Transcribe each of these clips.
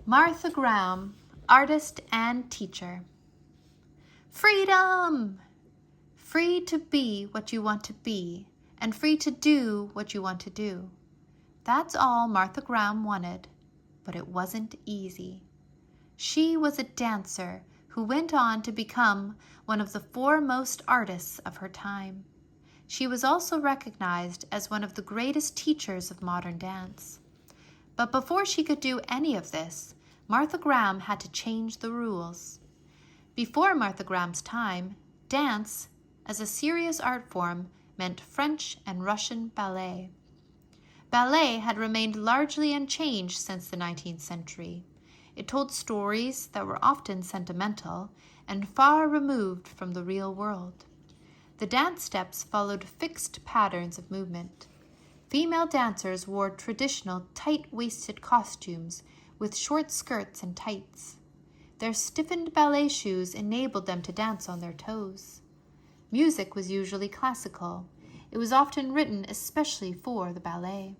Martha Graham, artist and teacher. Freedom! Free to be what you want to be, and free to do what you want to do. That's all Martha Graham wanted, but it wasn't easy. She was a dancer who went on to become one of the foremost artists of her time. She was also recognized as one of the greatest teachers of modern dance. But before she could do any of this, Martha Graham had to change the rules. Before Martha Graham's time, dance, as a serious art form, meant French and Russian ballet. Ballet had remained largely unchanged since the 19th century. It told stories that were often sentimental and far removed from the real world. The dance steps followed fixed patterns of movement. Female dancers wore traditional tight-waisted costumes with short skirts and tights. Their stiffened ballet shoes enabled them to dance on their toes. Music was usually classical. It was often written especially for the ballet.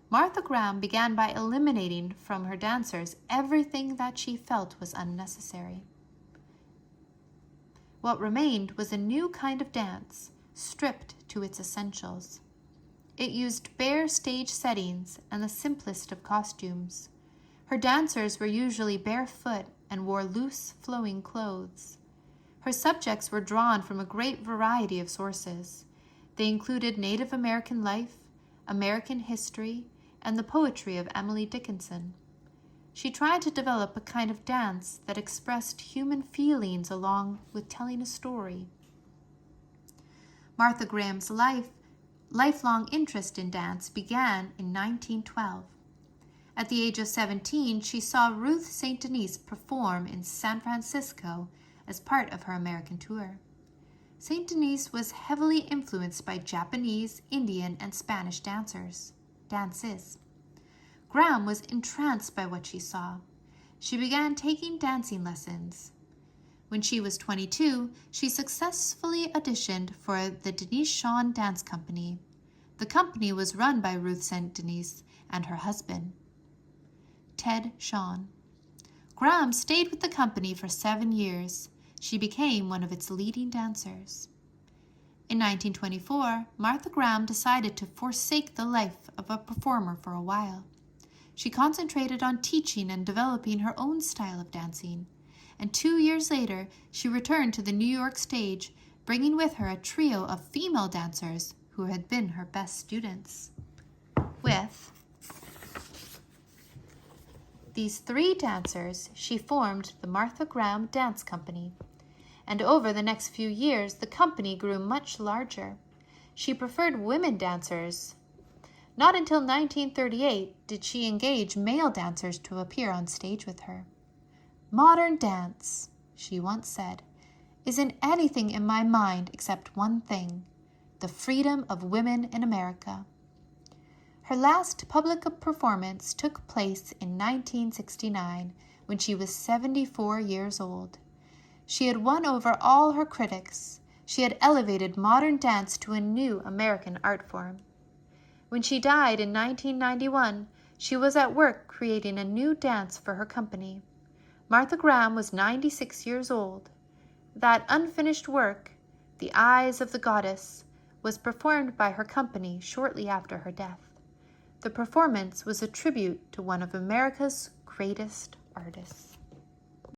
Martha Graham began by eliminating from her dancers everything that she felt was unnecessary. What remained was a new kind of dance, stripped to its essentials. It used bare stage settings and the simplest of costumes. Her dancers were usually barefoot and wore loose, flowing clothes. Her subjects were drawn from a great variety of sources. They included Native American life, American history, and the poetry of Emily Dickinson. She tried to develop a kind of dance that expressed human feelings along with telling a story. Martha Graham's lifelong interest in dance began in 1912. At the age of 17, she saw Ruth St. Denis perform in San Francisco as part of her American tour. St. Denis was heavily influenced by Japanese, Indian, and Spanish dances. Graham was entranced by what she saw. She began taking dancing lessons. When she was 22, she successfully auditioned for the Denis Shawn Dance Company. The company was run by Ruth St. Denis and her husband, Ted Shawn. Graham stayed with the company for 7 years. She became one of its leading dancers. In 1924, Martha Graham decided to forsake the life of a performer for a while. She concentrated on teaching and developing her own style of dancing, and 2 years later, she returned to the New York stage, bringing with her a trio of female dancers who had been her best students. With these 3 dancers, she formed the Martha Graham Dance Company, and over the next few years, the company grew much larger. She preferred women dancers. Not until 1938 did she engage male dancers to appear on stage with her. "Modern dance," she once said, "isn't anything in my mind except one thing, the freedom of women in America." Her last public performance took place in 1969 when she was 74 years old. She had won over all her critics. She had elevated modern dance to a new American art form. When she died in 1991, she was at work creating a new dance for her company. Martha Graham was 96 years old. That unfinished work, The Eyes of the Goddess, was performed by her company shortly after her death. The performance was a tribute to one of America's greatest artists.